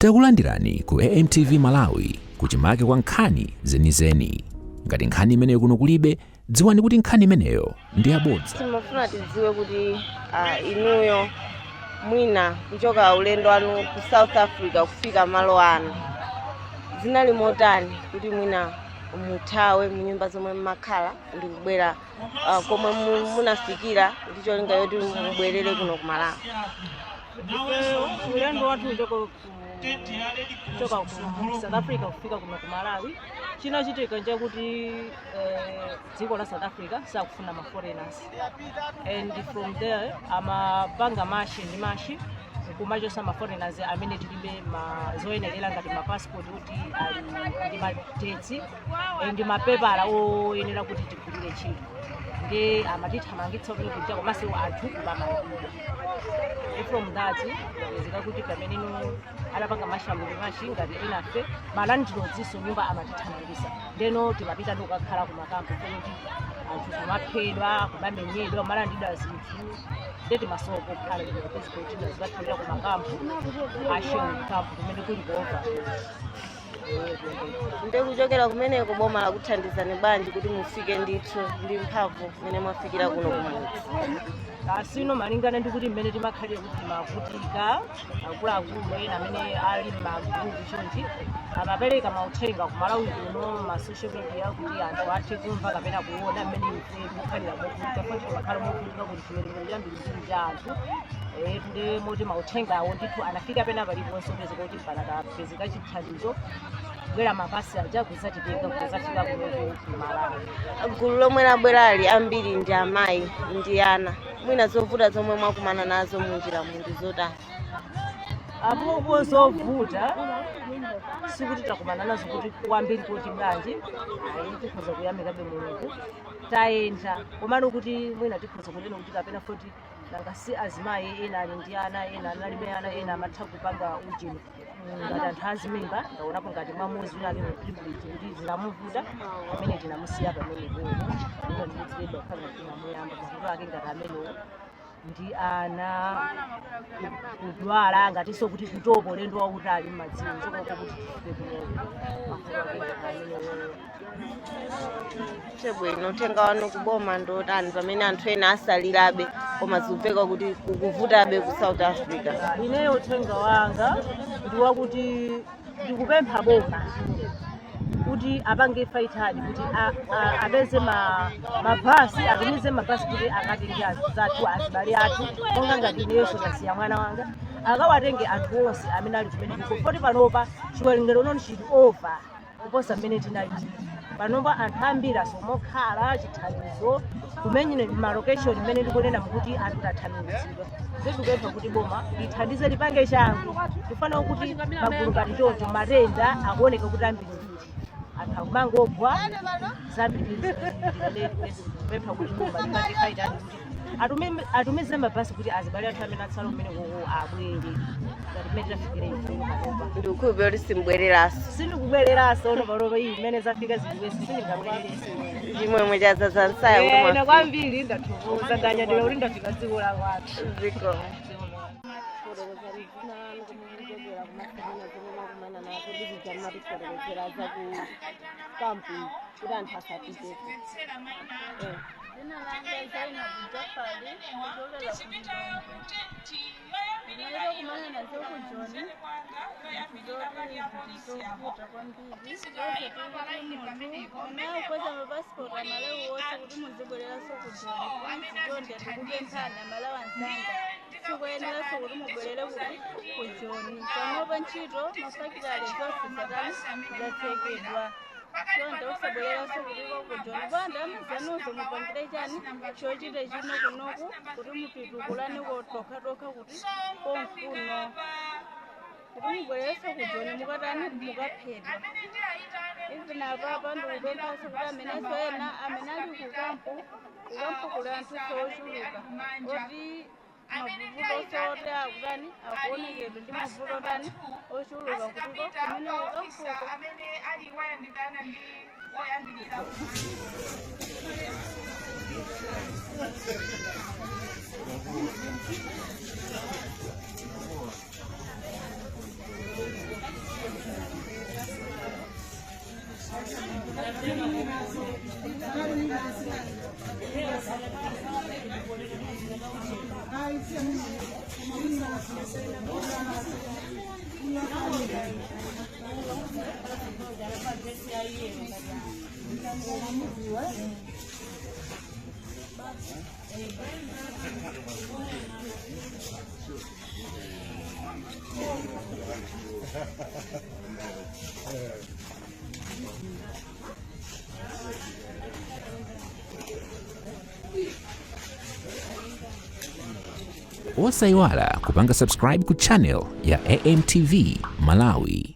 Takulandirani ku AMTV Malawi kuchimake kwa nkhani zenizeni. Ngati nkhani imeneyo kuno kulibe, dziwani kuti nkhani imeneyo ndi yabodza. Timafuna tidziwe kuti inuyo mwina kuchoka ulendo wanu ku South Africa kufika malo ano zinali motani kuti mwina muthawe mnyumba zomwe mmakhala ndi kubwera komwe munafikira kuti cholinga yoti mubwerere kuno ku Malawi. Ulendo wathu kutoka ku South Africa kufika kuno ku Malawi chinachitika nje kuti dziko la South Africa sakufuna ma foreigners, and from there amapanga mashi kumachosa ma foreigners amene tilibe zoyenerera ngati ma passport kuti ali ndi matetsi ndi mapepala oyenera kuti tigwirire ntchito, ndi amatithamangitsa kuti kuja komanso anthu kubamalira. From that zika kuti pamene anapanga mashi ngati enafe malandlords nyumba amatithamangisa, ndeno timapita ndikukakhala ku makampu kuti anthu kumaphedwa kumamenyedwa malandidwa zinthu ndeti masoko khala kuti zikathalira ku makampu kampu kumene kuli kuopa. Ndikuchokera kumeneko boma lakuthandizani bwanji kuti mufike ndithu ndi mphamvu mmene mwafikira kuno kumudzi? Sino malingana ndi kuti mmene timakhalira kuti mavutika akuluakulu ena amene ali m'magrupu chonchi amapereka mauthenga ku Malawi kuno ma social media kuti anthu athe kumva kapena kuona mmene tikukhalira movutika, futhi timakhala movutika kuti chiwerengero chambiri chili cha anthu ndi moti mauthengawo ndithu anafika pena paliponse peza kuti panakapezeka chithandizo kubwera mabasi aja kuzatitenga kuzafika kuno ku Malawi. Gulu lomwe labwerali ambiri ndi amayi ndi ana, mwina zovuta zomwe mwakumana nazo munjira ndi zotani? Apo zovuta sikuti takumana nazo kuti kwambiri kuti bwanji tikhoza kuyamikabe Mulungu tayenda, komano kuti mwina tikhoza kunena kuti kapena futi nanga si azimayi ena ali ndi ana, ena analibe ana, ena amatha kupanga ujeni ngati anthu azimimba ndaonapo ngati mwamuzi wina ali privilege kuti zinamuvuta amene tinamusiya pamene kuno ndikudziredwa khala tinamuyamba mavuto ake ngati amenewo ndi ana kudwala ngatinso kuti kutopa ulendo wautali m'madziko chokoko kuti tifike kuno mavuto ake ngati amenewo. Chebwino uthenga wanu kuboma ndotani pamene anthu ena asalirabe koma zimveka kuti kukuvutabe ku South Africa? Ineyo uthenga wanga ndi wakuti ndikupempha boma kuti apange faithadi kuti apeze mabhasi, atumize mabhasi kuti akatenge zathu azibale athu monga ngati ineyo ndasiya mwana wanga akawatenge anthu onse amene ali kumeneko, poti panopa chiwerengero nono chili over kuposa mmene tinali panopa anthu ambiri asomokhala chithandizo kumenyene malocation mmene ndikunena kuti anthu tathamangitsidwa. Ndikupempha kuti boma lithandize lipange changu tifana kuti magulu ngati choncho matenda akuoneka kuti ambiri anthu akumangogwa zambiri kupempha kuti boma lipange faithadi kuti atumize mabhasi kuti azibale athu amene atsala umene koko abwere ngati mmene tafikira panopa. Ndikukhulupirira kuti simbwereraso? Sindikubwereraso ono panopa iyi mmene zafika ziliwesi sindingabwerereso. Chimwemwe chazaza nsaya ena kwambiri ndathokoza ndanyadira kuti ndafika dziko la kwathu. Ziko Chonde usabwera sokuliko kujona banda mzanuzo mupangire chani chochite chino kunoku kuti mupitukulane kotoka kuti konkuno kuti mubwerese kujona mukatani mukaphedwa. Izina papa ndikupemphaso kuti amenenso ena amene ali kukampu kuli anthu sochuluka oti mavuto sote akutani akuonekedwa ndi mavuto tani ochuluka kutiko kumene kukampuko. Usaiwala kupanga subscribe ku channel ya AMTV Malawi.